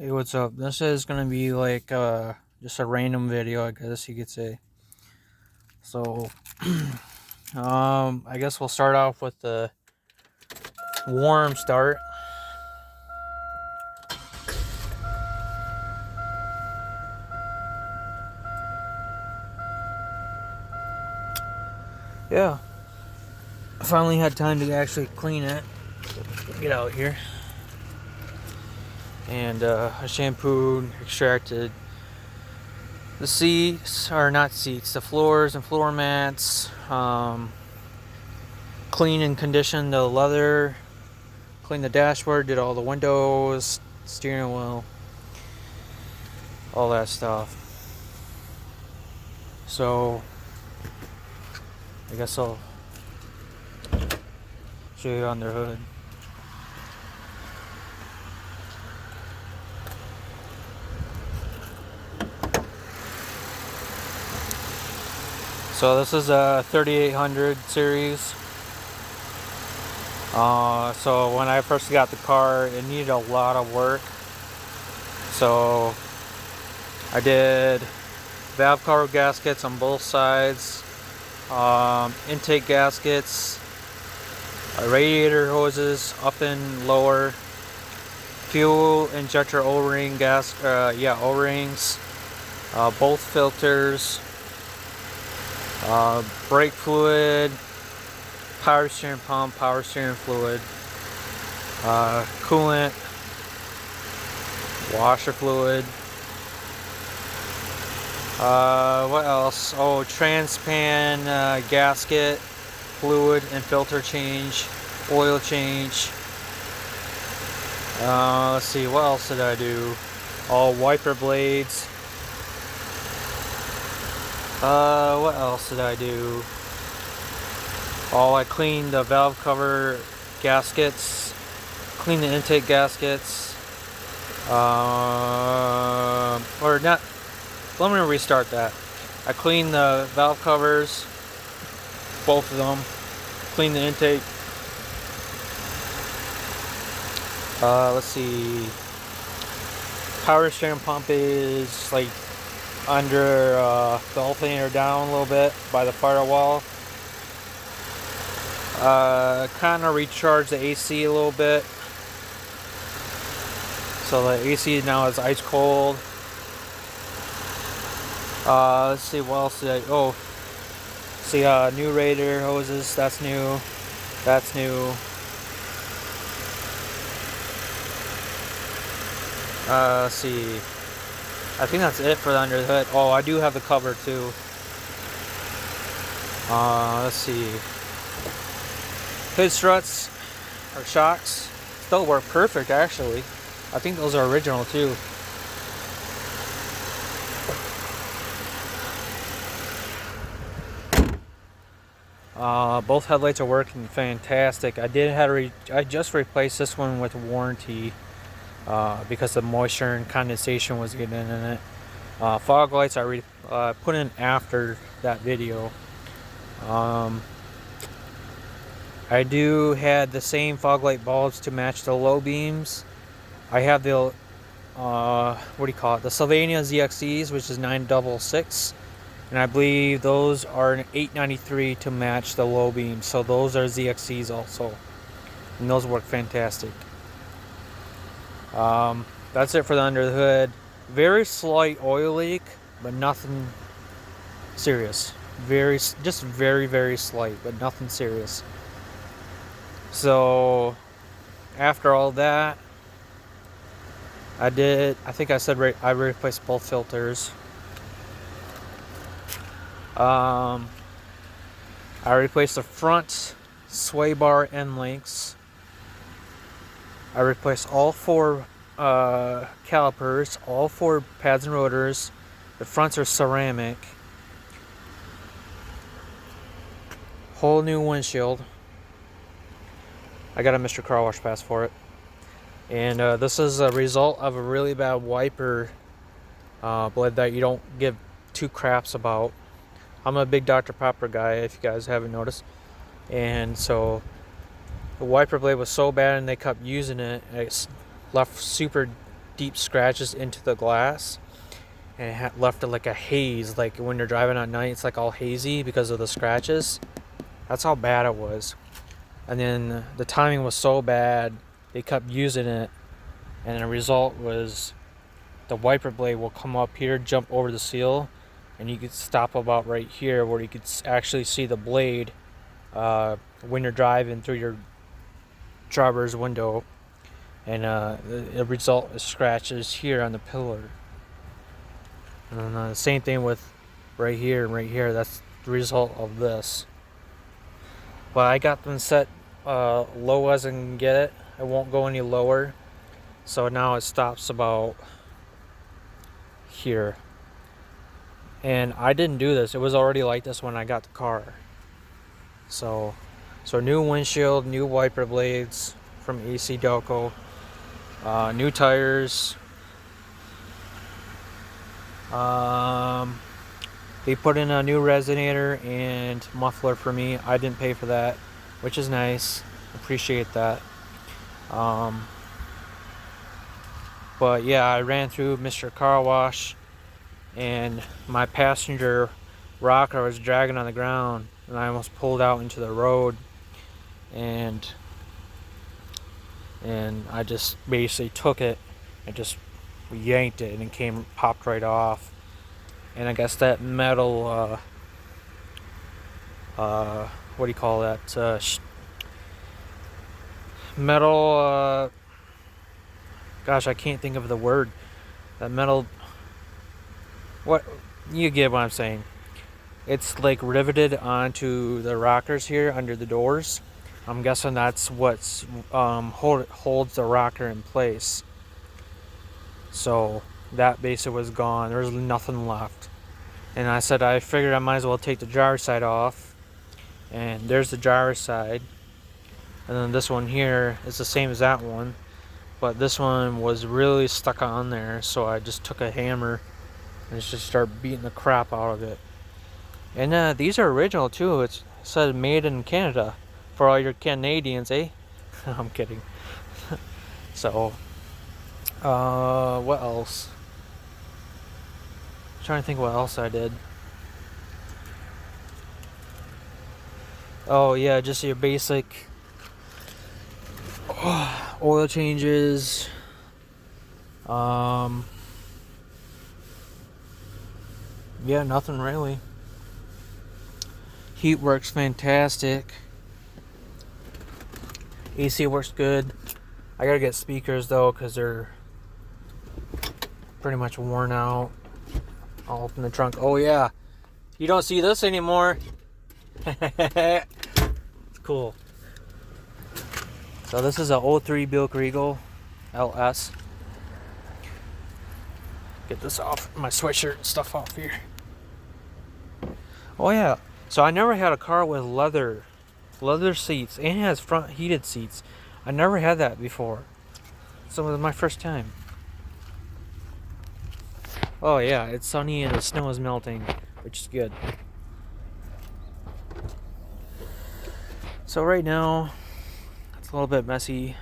Hey, what's up? This is gonna be like just a random video, I guess you could say. So, I guess we'll start off with the warm start. Yeah, I finally had time to actually clean it. Get out here, and I shampooed, extracted the seats, or not seats, the floors and floor mats. Clean and conditioned the leather. Cleaned the dashboard. Did all the windows, steering wheel, all that stuff. So I guess I'll show you on their hood. So this is a 3800 series. So when I first got the car, it needed a lot of work. So I did valve cover gaskets on both sides, intake gaskets, radiator hoses up and lower, fuel injector O-ring O-rings, both filters, brake fluid, power steering pump, power steering fluid, coolant, washer fluid. What else? Oh, transpan gasket, fluid and filter change, oil change. Let's see, what else did I do? All wiper blades. What else did I do? Oh, I cleaned the valve cover gaskets, cleaned the intake gaskets. Or not. Let me restart that. I cleaned the valve covers, both of them. Cleaned the intake. Let's see. Power steering pump is like under the alternator down a little bit by the firewall. Kind of recharge the AC a little bit. So the AC now is ice cold. Let's see, what else did I... Oh, see, new radiator hoses, that's new. That's new. Let's see. I think that's it for the under the hood. Oh, I do have the cover too. Let's see. Hood struts, or shocks, still work perfect actually. I think those are original too. Both headlights are working fantastic. I just replaced this one with warranty because the moisture and condensation was getting in it. Fog lights I put in after that video. I do had the same fog light bulbs to match the low beams. I have the what do you call it? The Sylvania ZXEs, which is 966. And I believe those are an 893 to match the low beam. So those are ZXCs also. And those work fantastic. That's it for the under the hood. Very slight oil leak, but nothing serious. Just very, very slight, but nothing serious. So after all that, I think I said I replaced both filters. I replaced the front sway bar end links. I replaced all four calipers, all four pads and rotors. The fronts are ceramic. Whole new windshield. I got a Mr. Car Wash pass for it. And this is a result of a really bad wiper blade that you don't give two craps about. I'm a big Dr. Pepper guy, if you guys haven't noticed. And so the wiper blade was so bad and they kept using it, it left super deep scratches into the glass, and it left it like a haze. Like when you're driving at night, it's like all hazy because of the scratches. That's how bad it was. And then the timing was so bad, they kept using it, and the result was the wiper blade will come up here, jump over the seal, and you could stop about right here where you could actually see the blade when you're driving through your driver's window, and the result is scratches here on the pillar. And the same thing with right here and right here. That's the result of this. But I got them set low as I can get it. I won't go any lower. So now it stops about here. And I didn't do this. It was already like this when I got the car. So new windshield, new wiper blades from AC Delco, new tires. They put in a new resonator and muffler for me. I didn't pay for that, which is nice. Appreciate that. But yeah, I ran through Mr. Car Wash, and my passenger rocker was dragging on the ground, and I almost pulled out into the road, and I just basically took it and just yanked it, and it popped right off. And I guess that metal what do you call that, metal gosh, I can't think of the word. That metal, what, you get what I'm saying. It's like riveted onto the rockers here under the doors. I'm guessing that's what's holds the rocker in place. So that basically was gone. There was nothing left. And I said, I figured I might as well take the jar side off. And there's the jar side. And then this one here is the same as that one. But this one was really stuck on there. So I just took a hammer and just started beating the crap out of it. And these are original too. It said made in Canada. For all your Canadians, eh? I'm kidding. So, what else? I'm trying to think what else I did. Oh yeah, just your basic oil changes. Yeah, nothing really. Heat works fantastic. AC works good. I gotta get speakers though, because they're pretty much worn out. I'll open the trunk. Oh yeah, you don't see this anymore. It's cool. So this is a 03 Buick Regal LS. Get this off, my sweatshirt and stuff off here. Oh yeah, so I never had a car with leather seats, and it has front heated seats. I never had that before. So it was my first time. Oh yeah, it's sunny and the snow is melting, which is good. So right now, it's a little bit messy.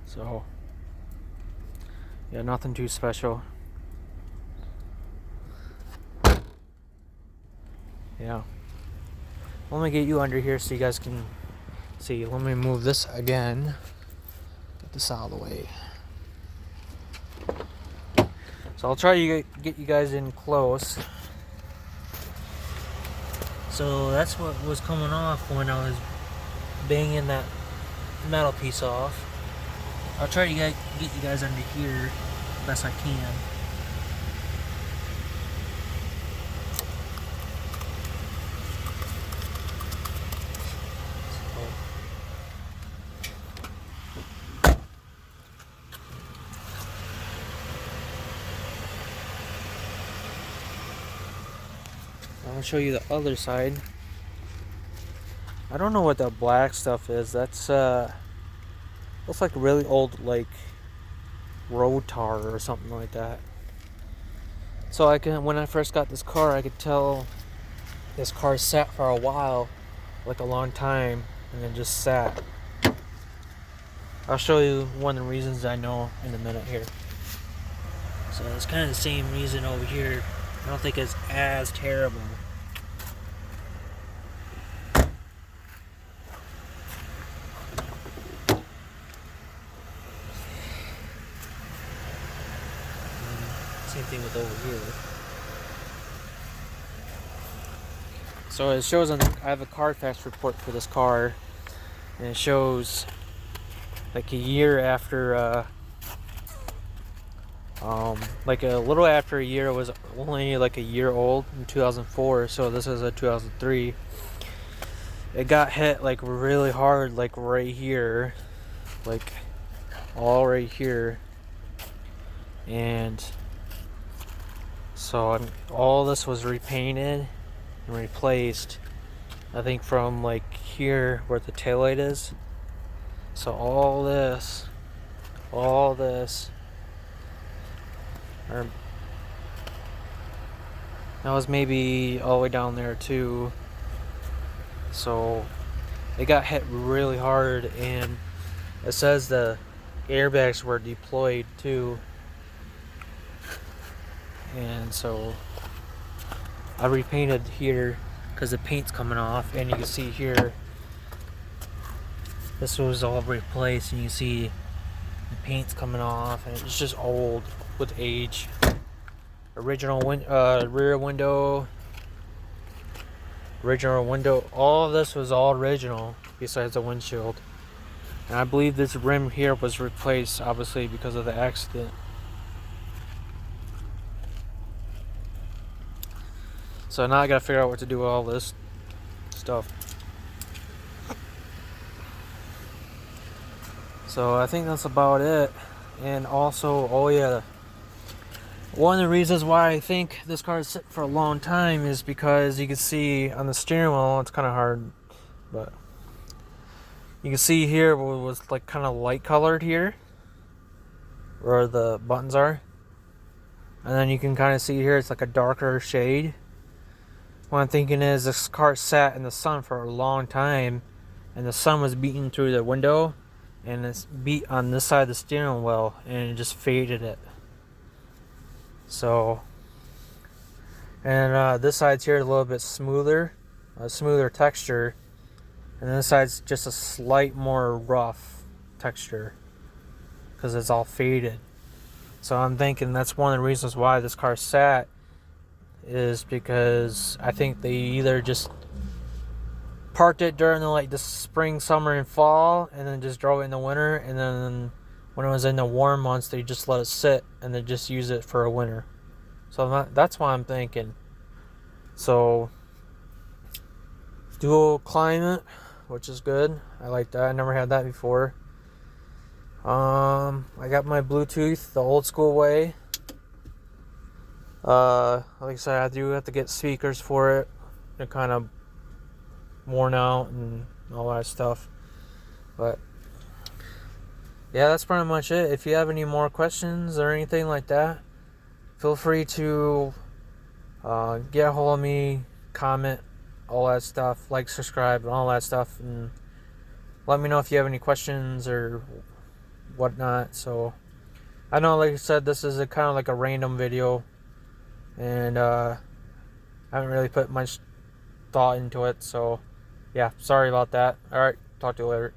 So, yeah, nothing too special. Yeah. Let me get you under here so you guys can see. Let me move this again. Get this out of the way. So I'll try to get you guys in close. So that's what was coming off when I was banging that metal piece off. I'll try to get you guys under here best I can. I'll show you the other side. I don't know what that black stuff is. That's looks like really old, like road tar or something like that. So when I first got this car, I could tell this car sat for a while, like a long time, and then just sat. I'll show you one of the reasons I know in a minute here. So it's kind of the same reason over here. I don't think it's as terrible. Same thing with over here. So it shows on, I have a Carfax report for this car, and it shows like a year after, like a little after a year. It was only like a year old in 2004, so this is a 2003. It got hit like really hard, like right here, like all right here, and so all this was repainted and replaced, I think from like here where the taillight is. So all this, or that was maybe all the way down there too. So it got hit really hard, and it says the airbags were deployed too. And so I repainted here because the paint's coming off, and you can see here this was all replaced, and you can see the paint's coming off, and it's just old with age. Original rear window, all of this was all original besides the windshield. And I believe this rim here was replaced, obviously, because of the accident. So now I gotta figure out what to do with all this stuff. So I think that's about it. And also, oh yeah, one of the reasons why I think this car is sitting for a long time is because you can see on the steering wheel, it's kind of hard, but you can see here it was like kind of light colored here where the buttons are, and then you can kind of see here it's like a darker shade. What I'm thinking is this car sat in the sun for a long time, and the sun was beating through the window, and it's beat on this side of the steering wheel, and it just faded it. So, and this side's here a little bit smoother, a smoother texture, and this side's just a slight more rough texture because it's all faded. So I'm thinking that's one of the reasons why this car sat, is because I think they either just parked it during the spring, summer, and fall, and then just drove it in the winter, and then when it was in the warm months they just let it sit and they just use it for a winter. So that's why I'm thinking. So dual climate, which is good. I like that. I never had that before. I got my Bluetooth the old school way. Like I said, I do have to get speakers for it. They're kind of worn out and all that stuff. But yeah, that's pretty much it. If you have any more questions or anything like that, feel free to get a hold of me, comment, all that stuff, like, subscribe, and all that stuff, and let me know if you have any questions or whatnot. So I know, like I said, this is a kind of like a random video, and I haven't really put much thought into it, so yeah, sorry about that. Alright, talk to you later.